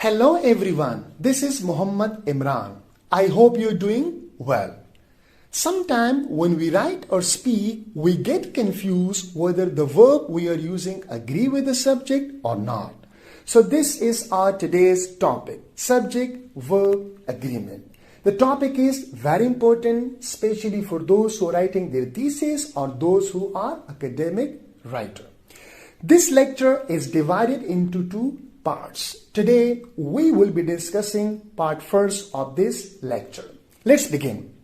Hello everyone, this is Muhammad Imran. I hope you're doing well. Sometimes when we write or speak, we get confused whether the verb we are using agree with the subject or not. So this is our today's topic, subject-verb agreement. The topic is very important, especially for those who are writing their thesis or those who are academic writer. This lecture is divided into two parts. Today we will be discussing part first of this lecture. Let's begin.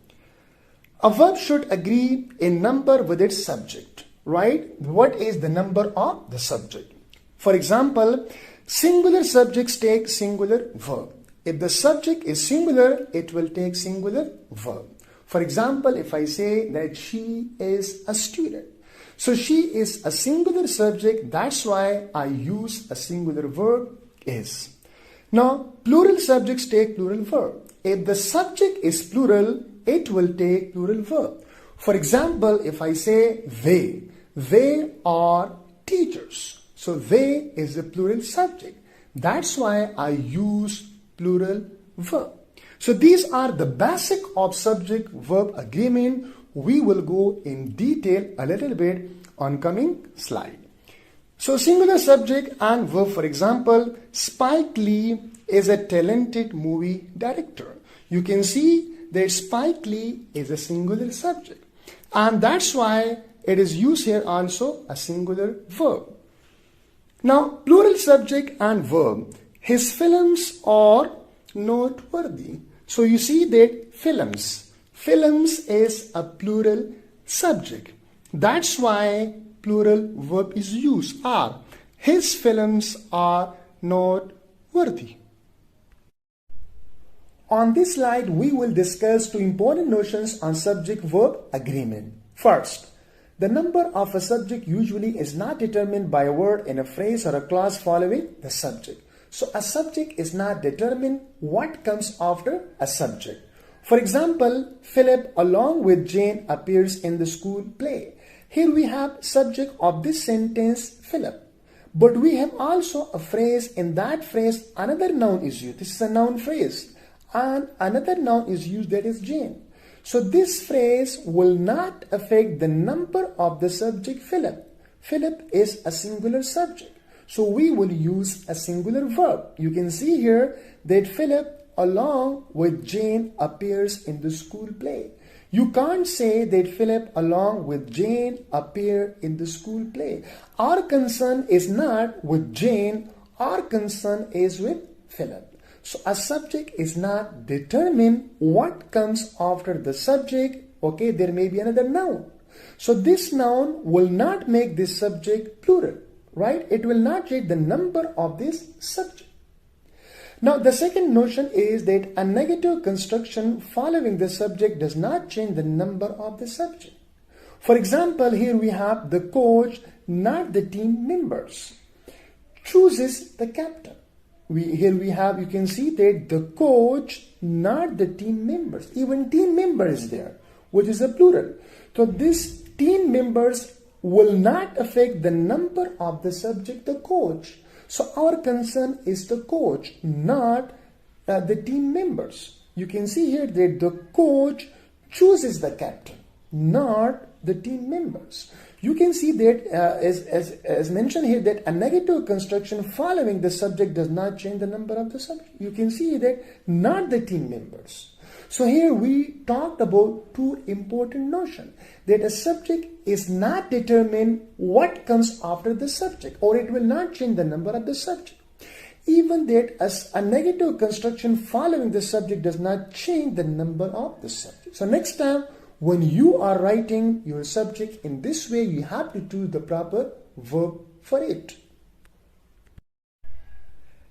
A verb should agree in number with its subject, right? What is the number of the subject? For example, singular subjects take singular verb. If the subject is singular, it will take singular verb. For example, if I say that she is a student, so she is a singular subject, that's why I use a singular verb is. Now, plural subjects take plural verb. If the subject is plural, it will take plural verb. For example, if I say they are teachers. So they is a plural subject. That's why I use plural verb. So these are the basic of subject-verb agreement. We will go in detail a little bit on coming slide. So singular subject and verb, for example, Spike Lee is a talented movie director. You can see that Spike Lee is a singular subject. And that's why it is used here also a singular verb. Now, plural subject and verb. His films are noteworthy. So you see that films. Films is a plural subject. That's why plural verb is used are. His films are noteworthy. On this slide, we will discuss two important notions on subject-verb agreement. First, the number of a subject usually is not determined by a word in a phrase or a clause following the subject. So a subject is not determined what comes after a subject. For example, Philip along with Jane appears in the school play. Here we have subject of this sentence, Philip. But we have also a phrase. In that phrase, another noun is used. This is a noun phrase. And another noun is used, that is Jane. So this phrase will not affect the number of the subject Philip. Philip is a singular subject. So we will use a singular verb. You can see here that Philip along with Jane appears in the school play. You can't say that Philip along with Jane appear in the school play. Our concern is not with Jane. Our concern is with Philip. So a subject is not determined what comes after the subject. Okay, there may be another noun. So this noun will not make this subject plural, right? It will not change the number of this subject. Now, the second notion is that a negative construction following the subject does not change the number of the subject. For example, here we have the coach, not the team members, chooses the captain. Here we have, you can see that the coach, not the team members. Even team member is there, which is a plural. So this team members will not affect the number of the subject, the coach. So our concern is the coach, not the team members. You can see here that the coach chooses the captain, not the team members. You can see that as mentioned here that a negative construction following the subject does not change the number of the subject. You can see that not the team members. So here we talked about two important notions, that a subject is not determined what comes after the subject, or it will not change the number of the subject. Even that as a negative construction following the subject does not change the number of the subject. So next time when you are writing your subject in this way, you have to choose the proper verb for it.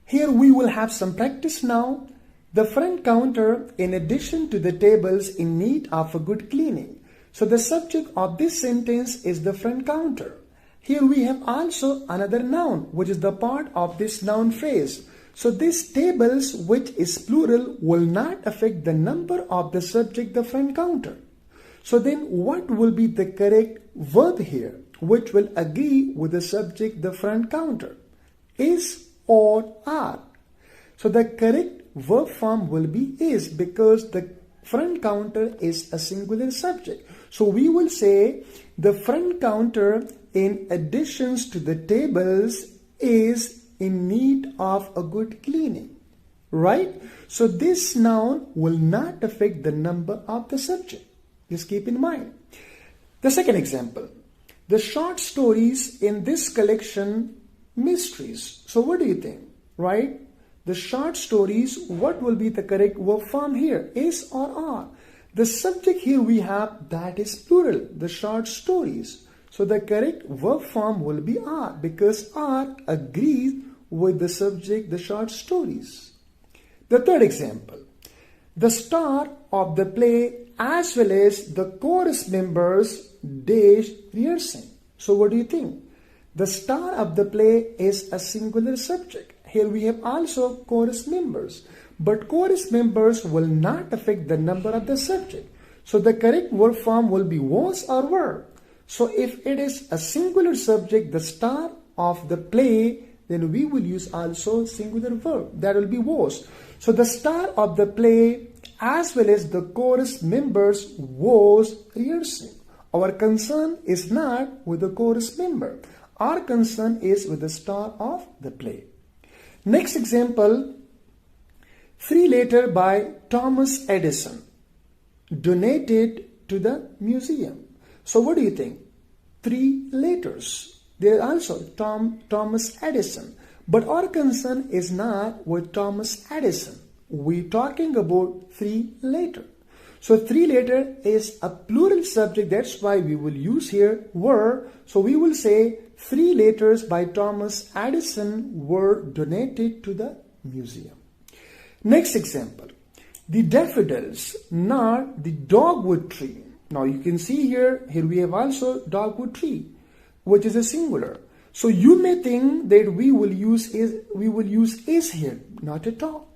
Here we will have some practice now. The front counter, in addition to the tables, in need of a good cleaning. So the subject of this sentence is the front counter. Here we have also another noun, which is the part of this noun phrase. So this tables, which is plural, will not affect the number of the subject, the front counter. So then what will be the correct verb here, which will agree with the subject, the front counter? Is or are. So the correct verb form will be is, because the front counter is a singular subject. So we will say the front counter in additions to the tables is in need of a good cleaning, right? So this noun will not affect the number of the subject. Just keep in mind. The second example, the short stories in this collection mysteries. So what do you think, right? The short stories, what will be the correct verb form here? Is or are? The subject here we have, that is plural, the short stories. So the correct verb form will be are, because are agrees with the subject, the short stories. The third example, the star of the play as well as the chorus members dash rehearsing. So what do you think? The star of the play is a singular subject. Here we have also chorus members, but chorus members will not affect the number of the subject. So the correct verb form will be was or were. So if it is a singular subject, the star of the play, then we will use also singular verb. That will be was. So the star of the play as well as the chorus members was rehearsing. Our concern is not with the chorus member. Our concern is with the star of the play. Next example, 3 letters by Thomas Edison donated to the museum. So what do you think? 3 letters. There also Thomas Edison. But our concern is not with Thomas Edison. We're talking about 3 letters. So 3 letters is a plural subject. That's why we will use here were. So we will say 3 letters by Thomas Edison were donated to the museum. Next example, the daffodils, not the dogwood tree. Now you can see here we have also dogwood tree, which is a singular. So you may think that we will use is here, not at all.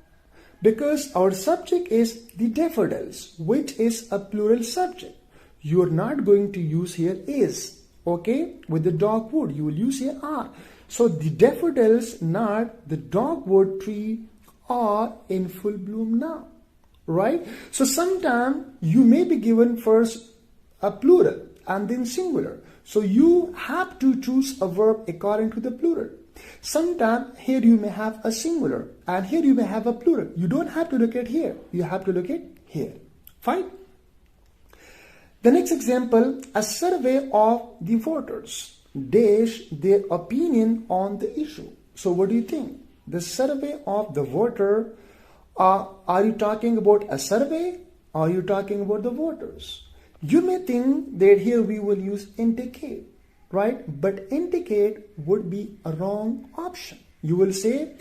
Because our subject is the daffodils, which is a plural subject. You are not going to use here is, okay? With the dogwood, you will use here are. So the daffodils, not the dogwood tree, are in full bloom now, right? So sometime you may be given first a plural and then singular. So you have to choose a verb according to the plural. Sometimes here you may have a singular and here you may have a plural. You don't have to look at here. You have to look at here. Fine. The next example, a survey of the voters dash their opinion on the issue. So what do you think? The survey of the voter, are you talking about a survey or are you talking about the voters? You may think that here we will use indicate, right? But indicate would be a wrong option. You will say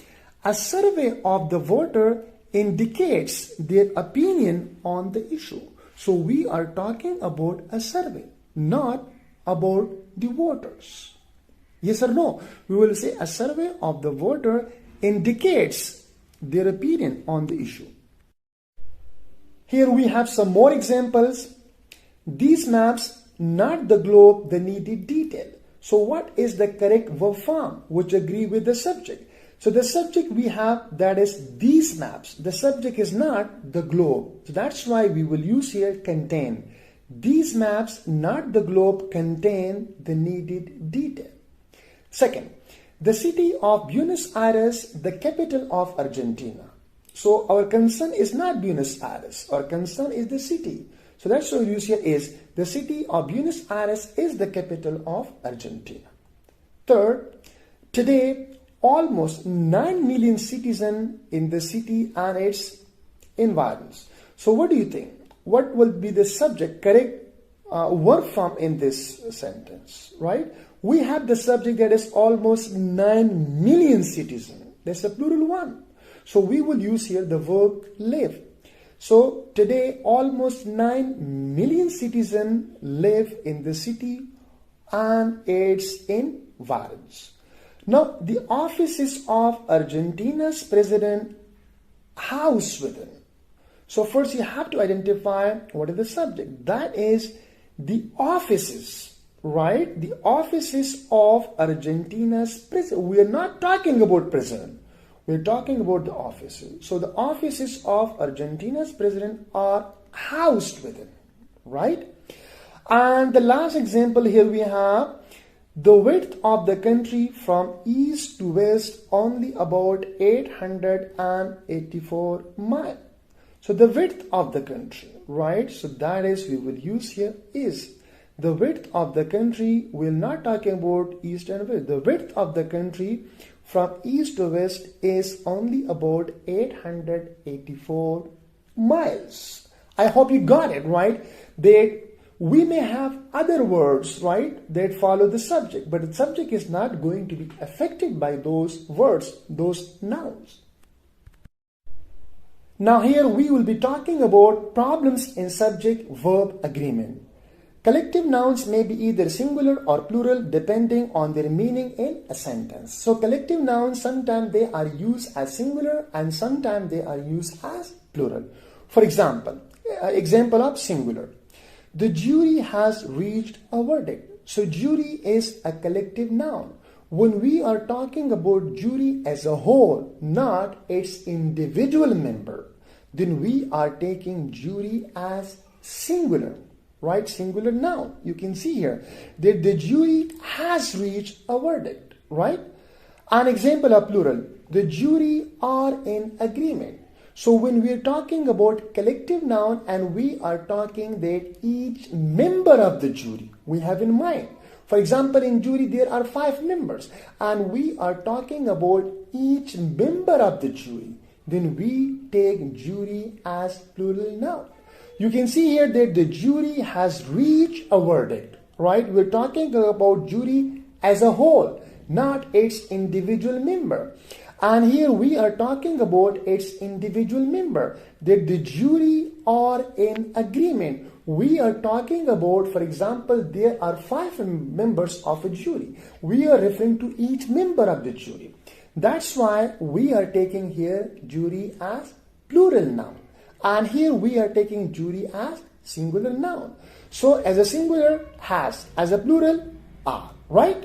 a survey of the voter indicates their opinion on the issue. So we are talking about a survey, not about the voters. Yes or no? We will say a survey of the voter indicates their opinion on the issue. Here we have some more examples. These maps, not the globe, the needed detail. So what is the correct verb form which agree with the subject? So the subject we have, that is these maps. The subject is not the globe. So that's why we will use here contain. These maps, not the globe, contain the needed detail. Second, the city of Buenos Aires, the capital of Argentina. So our concern is not Buenos Aires. Our concern is the city. So that's why we use here is the city of Buenos Aires is the capital of Argentina. Third, today almost 9 million citizens in the city and its environs. So what do you think? What will be the subject, correct verb form in this sentence, right? We have the subject that is almost 9 million citizens. That's a plural one. So we will use here the verb live. So today almost 9 million citizens live in the city and its environs. Now the offices of Argentina's president house within. So first you have to identify what is the subject. That is the offices, right? The offices of Argentina's president. We are not talking about president. We're talking about the offices. So the offices of Argentina's president are housed within, right? And the last example here we have the width of the country from east to west only about 884 miles. So the width of the country, right? So that is, we will use here is the width of the country. We're not talking about east and west. The width of the country from east to west is only about 884 miles. I hope you got it, right? We may have other words, right, that follow the subject, but the subject is not going to be affected by those words, those nouns. Now here we will be talking about problems in subject-verb agreement. Collective nouns may be either singular or plural depending on their meaning in a sentence. So collective nouns, sometimes they are used as singular and sometimes they are used as plural. For example of singular. The jury has reached a verdict. So jury is a collective noun. When we are talking about jury as a whole, not its individual member, then we are taking jury as singular, right? Singular noun. You can see here that the jury has reached a verdict, right? An example of plural, the jury are in agreement. So when we are talking about collective noun and we are talking that each member of the jury we have in mind. For example, in jury there are 5 members and we are talking about each member of the jury. Then we take jury as plural noun. You can see here that the jury has reached a verdict, right? We're talking about jury as a whole, not its individual member. And here we are talking about its individual member, that the jury are in agreement. We are talking about, for example, there are 5 members of a jury. We are referring to each member of the jury. That's why we are taking here jury as plural noun. And here we are taking jury as singular noun. So as a singular, has, as a plural, are, right?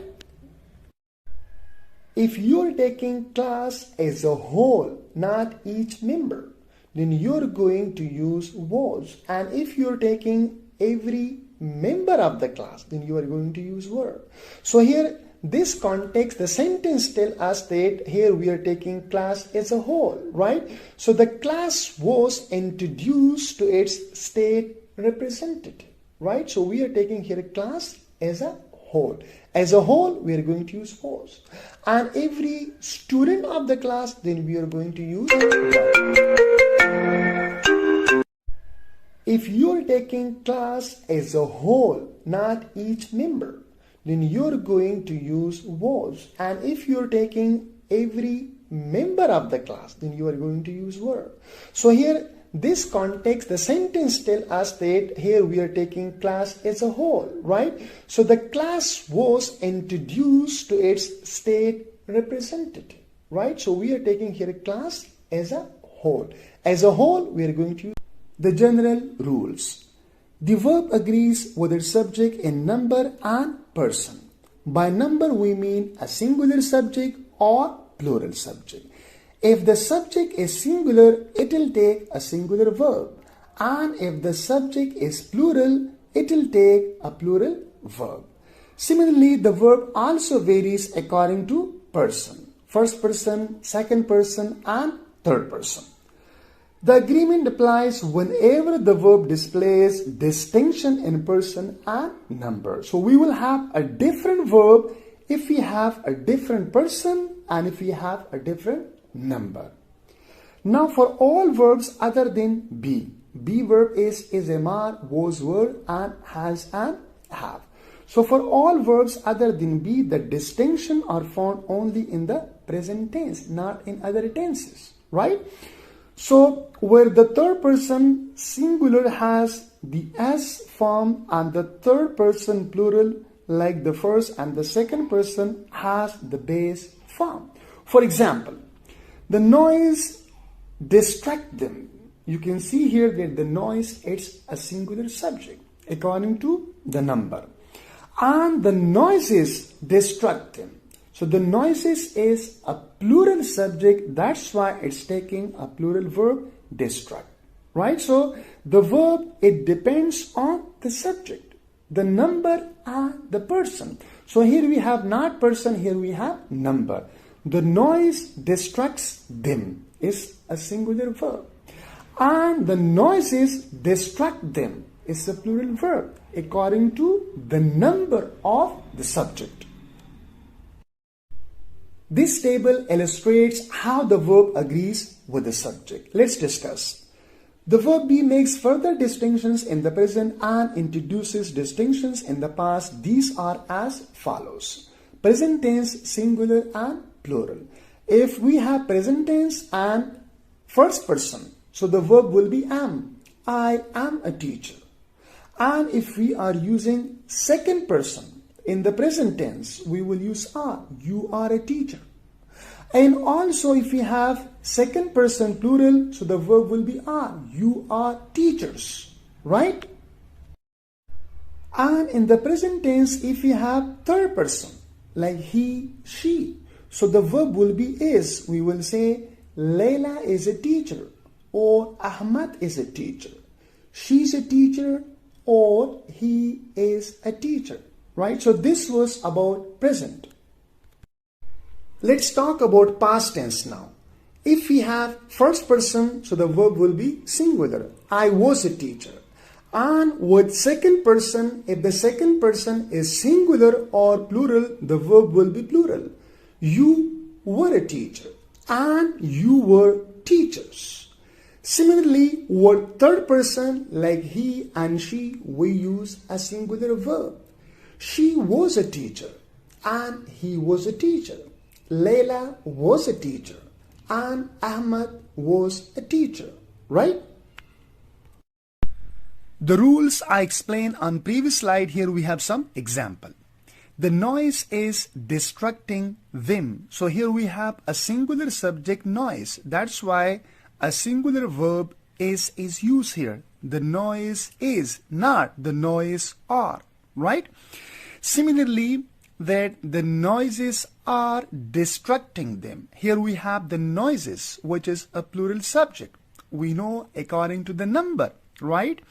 If you're taking class as a whole, not each member, then you're going to use was. And if you're taking every member of the class, then you are going to use were. So here, this context, the sentence tells us that here we are taking class as a whole, right? So the class was introduced to its state representative, right? So we are taking here a class as a whole. As a whole, we are going to use was. And every student of the class, then we are going to use was. If you are taking class as a whole, not each member, then you are going to use was. And if you are taking every member of the class, then you are going to use were. So here, this context, the sentence tells us that here we are taking class as a whole, right? So the class was introduced to its state representative, right? So we are taking here a class as a whole. As a whole, we are going to use the general rules. The verb agrees with its subject in number and person. By number, we mean a singular subject or plural subject. If the subject is singular, it will take a singular verb. And if the subject is plural, it will take a plural verb. Similarly, the verb also varies according to person. First person, second person, and third person. The agreement applies whenever the verb displays distinction in person and number. So we will have a different verb if we have a different person and if we have a different number. Now for all verbs other than be verb is MR, was, were, and has and have. So for all verbs other than be, the distinction are found only in the present tense, not in other tenses, right? So where the third person singular has the S form and the third person plural like the first and the second person has the base form. For example, the noise distract them. You can see here that the noise is a singular subject according to the number. And the noises distract them. So the noises is a plural subject. That's why it's taking a plural verb, destruct. Right? So the verb, it depends on the subject, the number and the person. So here we have not person, here we have number. The noise destructs them is a singular verb. And the noises destruct them is a plural verb according to the number of the subject. This table illustrates how the verb agrees with the subject. Let's discuss. The verb be makes further distinctions in the present and introduces distinctions in the past. These are as follows. Present tense, singular and plural. If we have present tense and first person, so the verb will be am. I am a teacher. And if we are using second person in the present tense, we will use are. You are a teacher. And also if we have second person plural, so the verb will be are. You are teachers. Right? And in the present tense, if we have third person, like he, she, so the verb will be is. We will say Layla is a teacher or Ahmad is a teacher. She's a teacher or he is a teacher. Right? So this was about present. Let's talk about past tense now. If we have first person, so the verb will be singular. I was a teacher. And with second person, if the second person is singular or plural, the verb will be plural. You were a teacher and you were teachers. Similarly, with third person like he and she, we use a singular verb. She was a teacher and he was a teacher. Layla was a teacher and Ahmad was a teacher, right? The rules I explained on previous slide, here we have some example. The noise is destructing them. So here we have a singular subject noise. That's why a singular verb is used here. The noise is, not the noise are, right? Similarly, that the noises are destructing them. Here we have the noises, which is a plural subject. We know according to the number, right?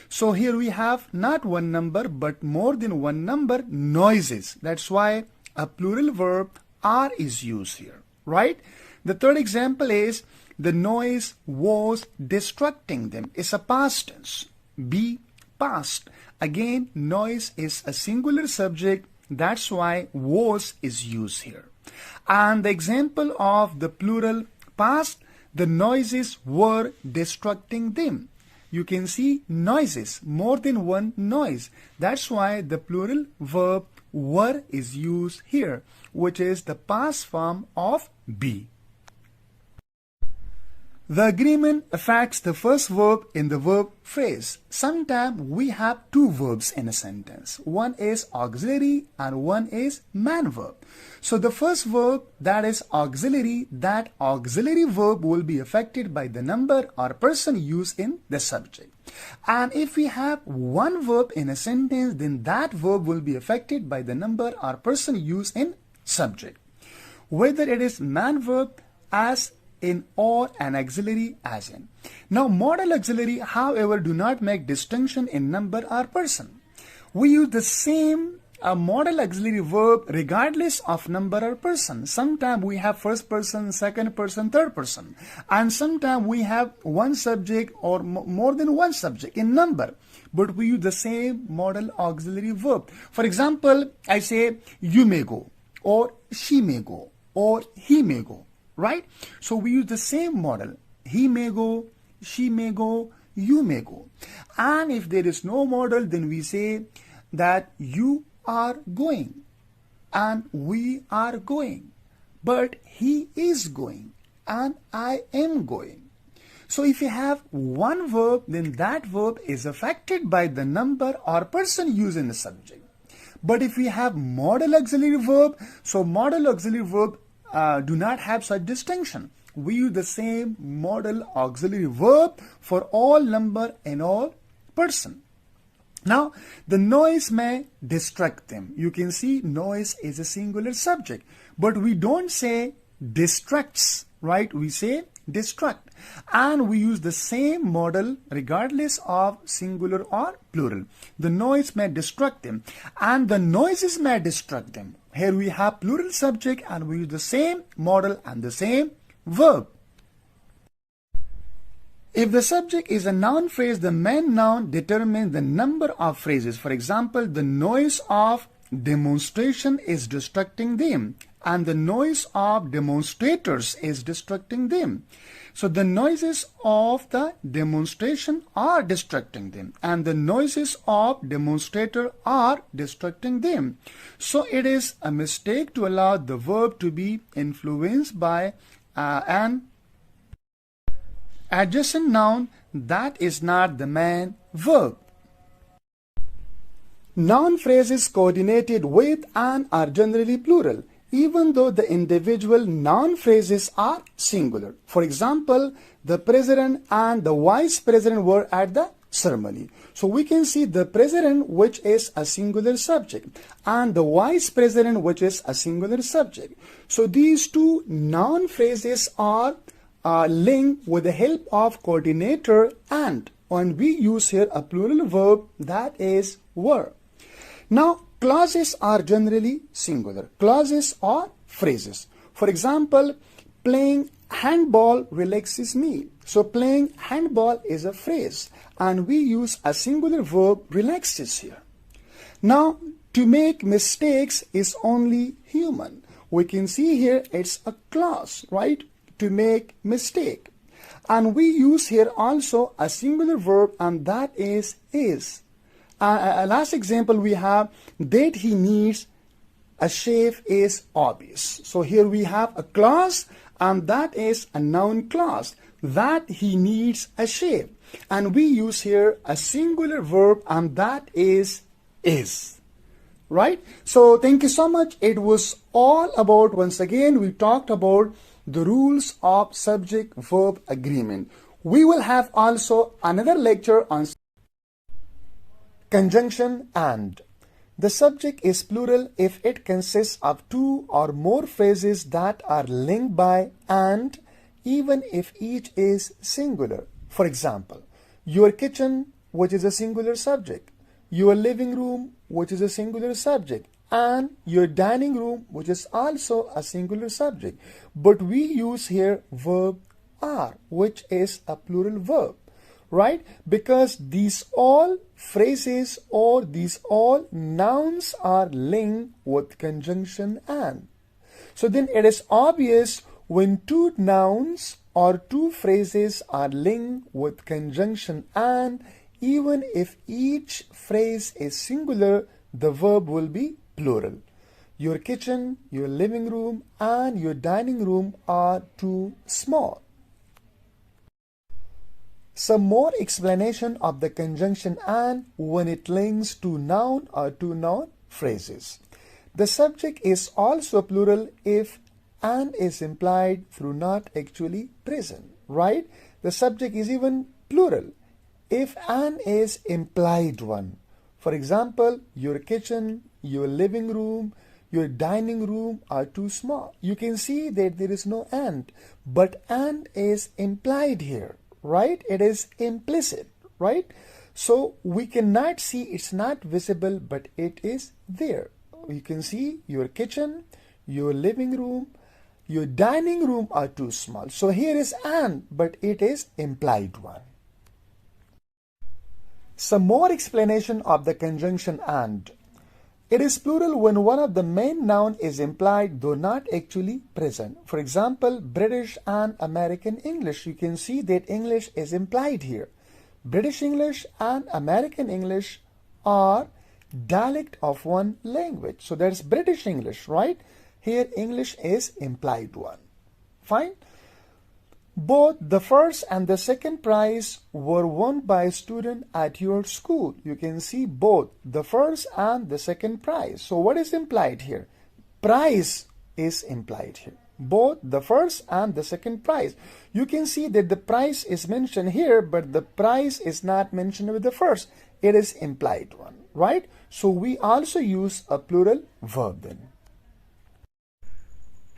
So here we have not one number, but more than one number noises. That's why a plural verb are is used here, right? The third example is the noise was destructing them. It's a past tense. Be past. Again, noise is a singular subject. That's why was is used here. And the example of the plural past, the noises were destructing them. You can see noises, more than one noise. That's why the plural verb were is used here, which is the past form of be. The agreement affects the first verb in the verb phrase. Sometimes we have two verbs in a sentence. One is auxiliary and one is man verb. So the first verb, that is auxiliary, that auxiliary verb will be affected by the number or person used in the subject. And if we have one verb in a sentence, then that verb will be affected by the number or person used in subject. Whether it is man verb as in or an auxiliary as in. Now modal auxiliary, however, do not make distinction in number or person. We use the same modal auxiliary verb regardless of number or person. Sometimes we have first person, second person, third person. And sometimes we have one subject or more than one subject in number. But we use the same modal auxiliary verb. For example, I say you may go, or she may go, or he may go. Right? So we use the same model. He may go, she may go, you may go. And if there is no model, then we say that you are going and we are going. But he is going and I am going. So if you have one verb, then that verb is affected by the number or person used in the subject. But if we have modal auxiliary verb, so modal auxiliary verb do not have such distinction. We use the same modal auxiliary verb for all number and all person. Now, the noise may distract them. You can see noise is a singular subject. but we don't say destructs, right? We say destruct, and we use the same model regardless of singular or plural. The noise may destruct them and the noises may destruct them. Here we have plural subject and we use the same model and the same verb. If the subject is a noun phrase, the main noun determines the number of phrases. For example, the noise of demonstration is destructing them, and the noise of demonstrators is destructing them. So the noises of the demonstration are destructing them, and the noises of demonstrator are destructing them. So it is a mistake to allow the verb to be influenced by an adjacent noun that is not the main verb. Noun phrases coordinated with and are generally plural, even though the individual noun phrases are singular. For example, the president and the vice president were at the ceremony. So we can see the president, which is a singular subject, and the vice president, which is a singular subject. So these two noun phrases are linked with the help of coordinator and we use here a plural verb, that is were. Now clauses are generally singular. Clauses are phrases. For example, playing handball relaxes me. So playing handball is a phrase and we use a singular verb, relaxes, here. Now to make mistakes is only human. We can see here it's a clause, right? To make mistake, and we use here also a singular verb, and that is. Last example we have that he needs a shave is obvious. So here we have a clause, and that is a noun clause, that he needs a shave, and we use here a singular verb, and that is. Right? So thank you so much. It was all about, once again we talked about the rules of subject-verb agreement. We will have also another lecture on conjunction and. The subject is plural if it consists of two or more phrases that are linked by and, even if each is singular. For example, your kitchen, which is a singular subject, your living room, which is a singular subject, and your dining room, which is also a singular subject. But we use here verb are, which is a plural verb, right? Because these all phrases or these all nouns are linked with conjunction and. So then it is obvious when two nouns or two phrases are linked with conjunction and, even if each phrase is singular, the verb will be plural. Your kitchen, your living room, and your dining room are too small. Some more explanation of the conjunction and when it links to noun or to noun phrases. The subject is also plural if and is implied through not actually present, right? The subject is even plural if and is implied one. For example, your kitchen, your living room, your dining room are too small. You can see that there is no and, but and is implied here, right? It is implicit, right? So we cannot see, it's not visible, but it is there. You can see your kitchen, your living room, your dining room are too small. So here is and, but it is implied one. Some more explanation of the conjunction and. It is plural when one of the main noun is implied though not actually present. For example, British and American English. You can see that English is implied here. British English and American English are dialect of one language. So that's British English, right? Here English is implied one. Fine. Both the first and the second prize were won by a student at your school. You can see both the first and the second prize. So what is implied here? Prize is implied here. Both the first and the second prize. You can see that the prize is mentioned here, but the prize is not mentioned with the first. It is implied one, right? So we also use a plural verb then.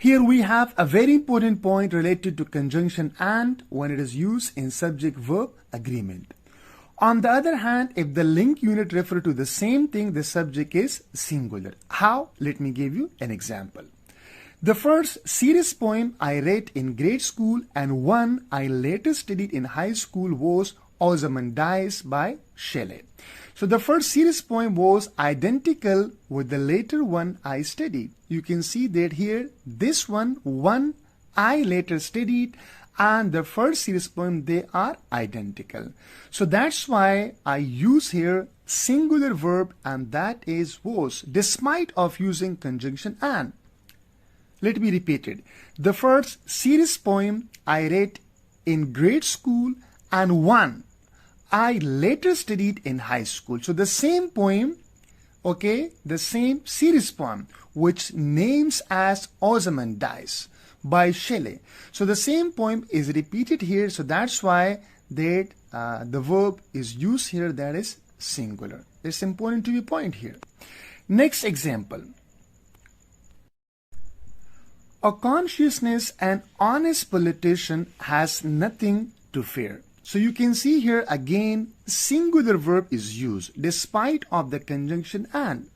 Here we have a very important point related to conjunction and when it is used in subject-verb agreement. On the other hand, if the link unit refer to the same thing, the subject is singular. How? Let me give you an example. The first serious poem I read in grade school and one I later studied in high school was Ozymandias by Shelley. So the first serious poem was identical with the later one I studied. You can see that here, this one I later studied, and the first serious poem, they are identical. So that's why I use here singular verb, and that is was, despite of using conjunction and. Let me repeat it. The first serious poem I read in grade school and one I later studied in high school. So the same poem, okay, the same series poem, which names as Ozymandias by Shelley. So the same poem is repeated here. So that's why that the verb is used here, that is singular. It's important to be point here. Next example. A conscientious and honest politician has nothing to fear. So you can see here again singular verb is used despite of the conjunction and.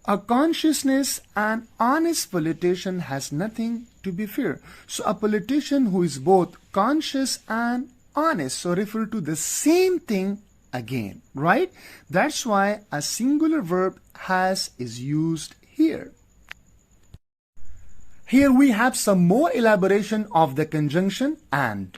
A conscientious and honest politician has nothing to be feared. So a politician who is both conscious and honest, so refer to the same thing again, right? That's why a singular verb has is used here. Here we have some more elaboration of the conjunction and.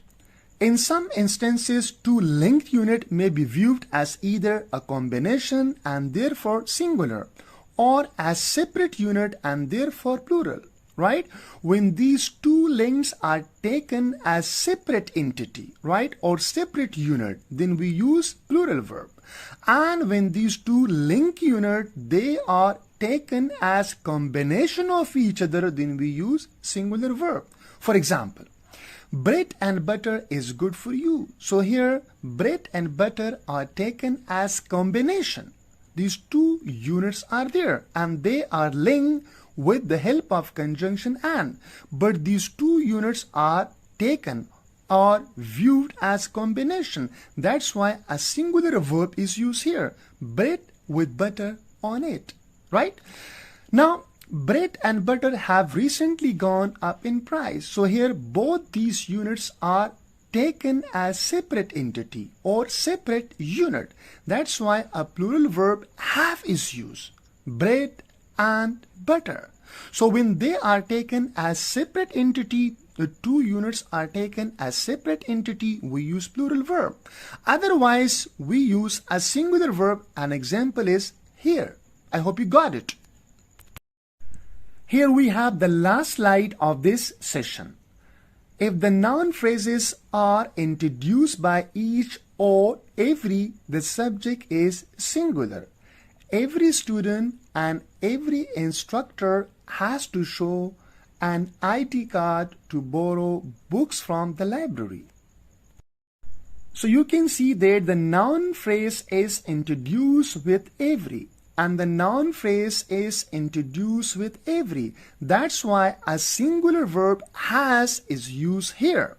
In some instances, two linked units may be viewed as either a combination and therefore singular, or as separate unit and therefore plural, right? When these two links are taken as separate entity, right, or separate unit, then we use plural verb. And when these two link unit, they are taken as combination of each other, then we use singular verb. For example, bread and butter is good for you. So here, bread and butter are taken as combination. These two units are there and they are linked with the help of conjunction and. But these two units are taken or viewed as combination. That's why a singular verb is used here. Bread with butter on it, right? Now, bread and butter have recently gone up in price. So here both these units are taken as separate entity or separate unit. That's why a plural verb have is used. Bread and butter. So when they are taken as separate entity, the two units are taken as separate entity, we use plural verb. Otherwise, we use a singular verb. An example is here. I hope you got it. Here we have the last slide of this session. If the noun phrases are introduced by each or every, the subject is singular. Every student and every instructor has to show an ID card to borrow books from the library. So you can see that the noun phrase is introduced with every. And the noun phrase is introduced with every. That's why a singular verb has is used here.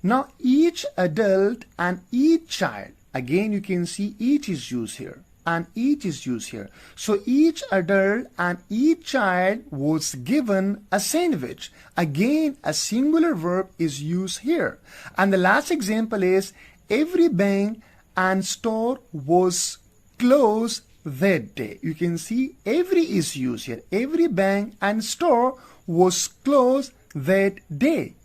Now each adult and each child, again you can see each is used here and each is used here. So each adult and each child was given a sandwich. Again a singular verb is used here. And the last example is every bank and store was closed that day. You can see every is used here. Every bank and store was closed that day.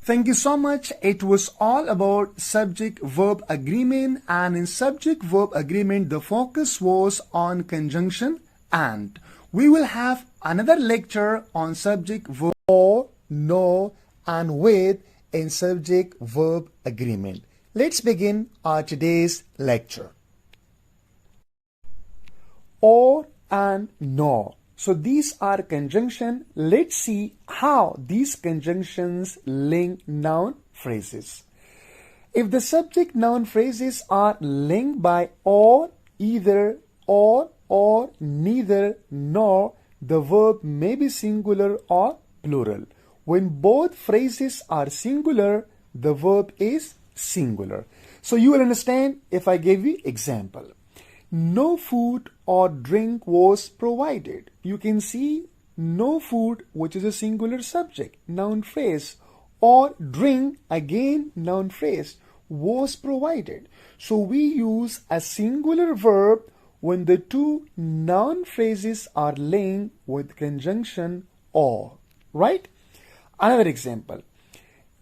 Thank you so much. It was all about subject-verb agreement, and in subject-verb agreement the focus was on conjunction and. We will have another lecture on subject-verb or, no, and with in subject-verb agreement. Let's begin our today's lecture. Or and nor. So these are conjunction. Let's see how these conjunctions link noun phrases. If the subject noun phrases are linked by or, either, or neither, nor, the verb may be singular or plural. When both phrases are singular, the verb is singular. So you will understand if I give you example. No food or drink was provided. You can see no food, which is a singular subject, noun phrase, or drink, again noun phrase, was provided. So we use a singular verb when the two noun phrases are linked with conjunction or, right? Another example.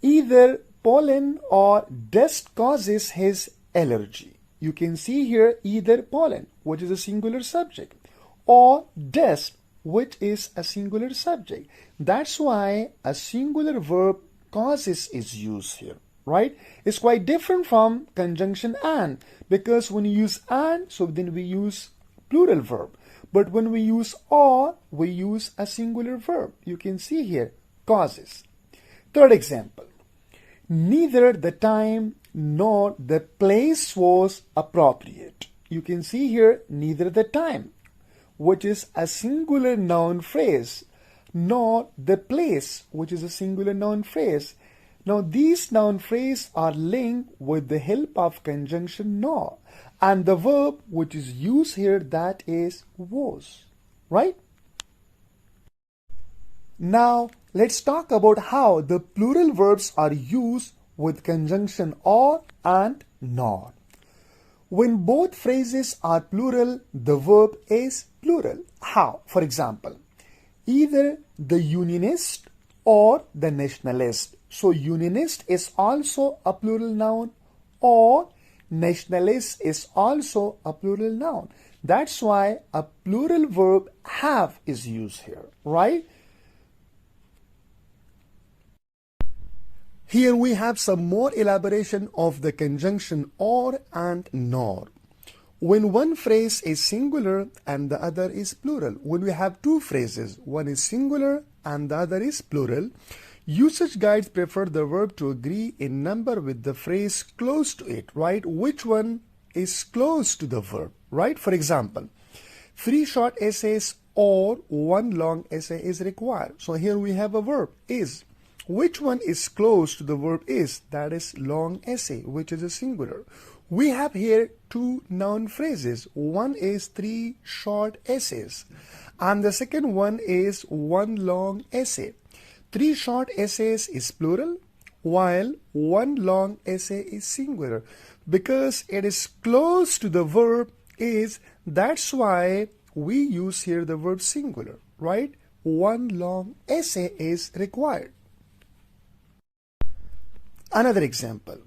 Either pollen or dust causes his allergy. You can see here either pollen, which is a singular subject, or dust, which is a singular subject. That's why a singular verb causes is used here, right? It's quite different from conjunction and, because when you use and, so then we use plural verb. But when we use or, we use a singular verb. You can see here, causes. Third example. Neither the time nor the place was appropriate. You can see here neither the time, which is a singular noun phrase, nor the place, which is a singular noun phrase. Now these noun phrases are linked with the help of conjunction nor, and the verb which is used here, that is was, right? Now let's talk about how the plural verbs are used with conjunction or and nor. When both phrases are plural, the verb is plural. How? For example, either the unionist or the nationalist. So unionist is also a plural noun, or nationalist is also a plural noun. That's why a plural verb have is used here, right? Here we have some more elaboration of the conjunction or and nor. When one phrase is singular and the other is plural, when we have two phrases, one is singular and the other is plural, usage guides prefer the verb to agree in number with the phrase close to it, right? Which one is close to the verb, right? For example, 3 short essays or 1 long essay is required. So here we have a verb, is. Which one is close to the verb is? That is long essay, which is a singular. We have here two noun phrases. One is 3 short essays and the second one is 1 long essay. 3 short essays is plural while 1 long essay is singular. Because it is close to the verb is, that's why we use here the verb singular, right? 1 long essay is required. Another example.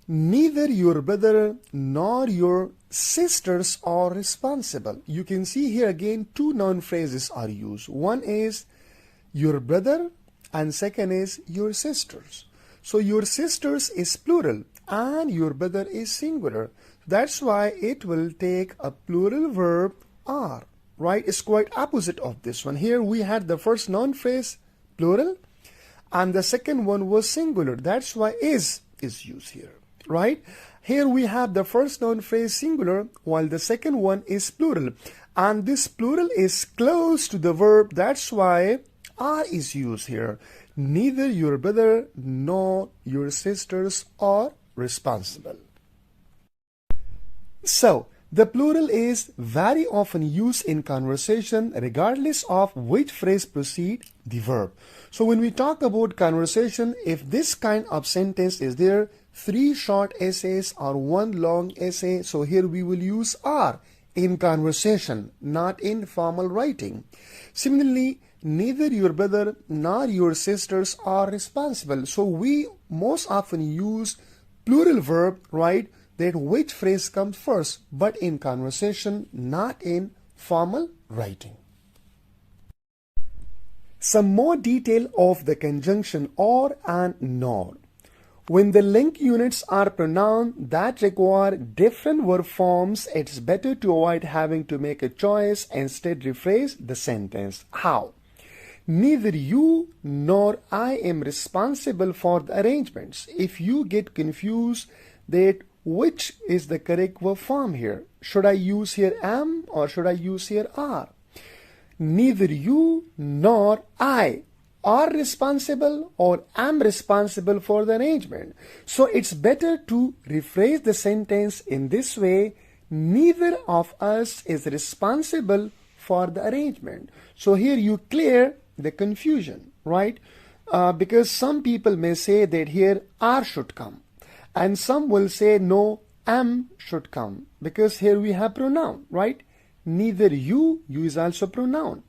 Neither your brother nor your sisters are responsible. You can see here again two noun phrases are used. One is your brother and second is your sisters. So your sisters is plural and your brother is singular. That's why it will take a plural verb are, right? It's quite opposite of this one. Here we had the first noun phrase plural and the second one was singular. That's why is used here, right? Here we have the first noun phrase singular while the second one is plural. And this plural is close to the verb. That's why are is used here. Neither your brother nor your sisters are responsible. So, the plural is very often used in conversation regardless of which phrase precedes the verb. So when we talk about conversation, if this kind of sentence is there, 3 short essays or 1 long essay, so here we will use are in conversation, not in formal writing. Similarly, neither your brother nor your sisters are responsible. So we most often use plural verb, right? That which phrase comes first, but in conversation, not in formal writing. Some more detail of the conjunction or and nor. When the link units are pronouns that require different verb forms, it's better to avoid having to make a choice. Instead, rephrase the sentence. How? Neither you nor I am responsible for the arrangements. If you get confused that which is the correct verb form here, should I use here am or should I use here are? neither you nor I are responsible or am responsible for the arrangement. So it's better to rephrase the sentence in this way: neither of us is responsible for the arrangement. So here you clear the confusion, right? Because some people may say that here are should come, and some will say no, am should come, because here we have pronoun, right? Neither you is also pronoun,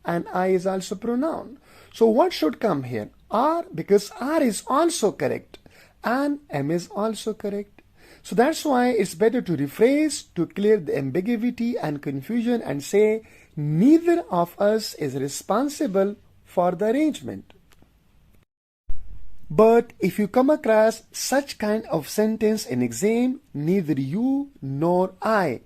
and I is also pronoun. So what should come here? Are, because are is also correct and am is also correct. So that's why it's better to rephrase to clear the ambiguity and confusion and say neither of us is responsible for the arrangement. But if you come across such kind of sentence in exam, neither you nor I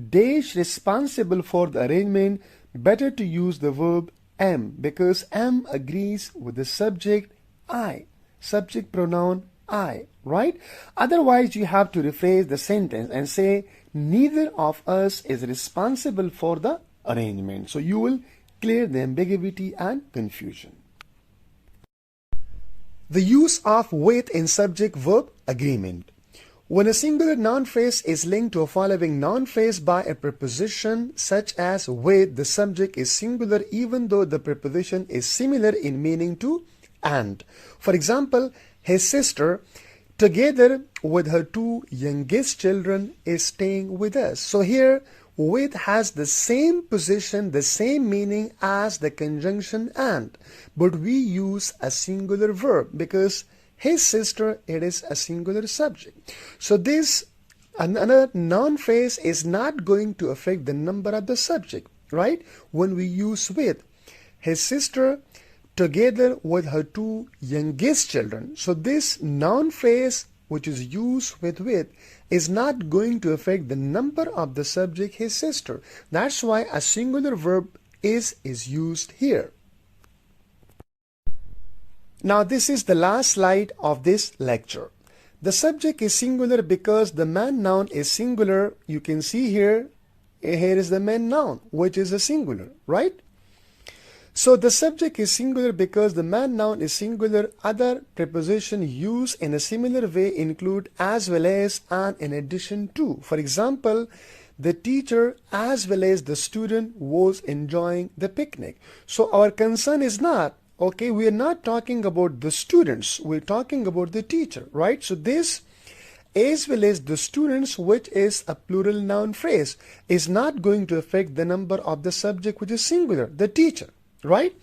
dash responsible for the arrangement, better to use the verb am, because am agrees with the subject I, subject pronoun I, right? Otherwise you have to rephrase the sentence and say neither of us is responsible for the arrangement. So you will clear the ambiguity and confusion. The use of with in subject-verb agreement. When a singular noun phrase is linked to a following noun phrase by a preposition such as with, the subject is singular even though the preposition is similar in meaning to and. For example, his sister, together with her two youngest children, is staying with us. So here, with has the same position, the same meaning as the conjunction and, but we use a singular verb because his sister, it is a singular subject. So this another noun phrase is not going to affect the number of the subject, right? When we use with, his sister together with her two youngest children. So this noun phrase which is used with is not going to affect the number of the subject, his sister. That's why a singular verb is used here. Now this is the last slide of this lecture. The subject is singular because the man noun is singular. You can see here is the man noun, which is a singular, right? So the subject is singular because the man noun is singular. Other prepositions used in a similar way include as well as and in addition to. For example, the teacher as well as the student was enjoying the picnic. So our concern is not, okay, we are not talking about the students, we're talking about the teacher, right? So this as well as the students, which is a plural noun phrase, is not going to affect the number of the subject, which is singular, the teacher, right?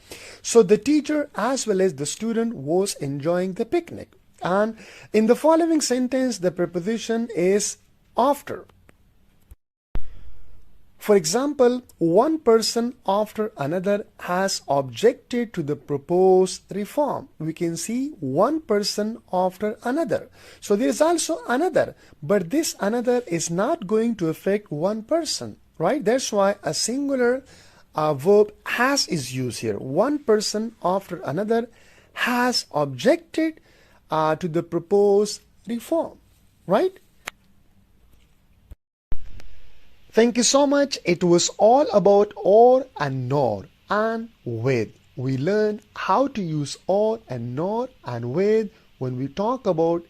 So the teacher as well as the student was enjoying the picnic. And in the following sentence, the preposition is after. For example, one person after another has objected to the proposed reform. We can see one person after another. So there is also another, but this another is not going to affect one person, right? That's why a singular verb has is used here. One person after another has objected to the proposed reform, right? Thank you so much. It was all about or and nor and with. We learned how to use or and nor and with when we talk about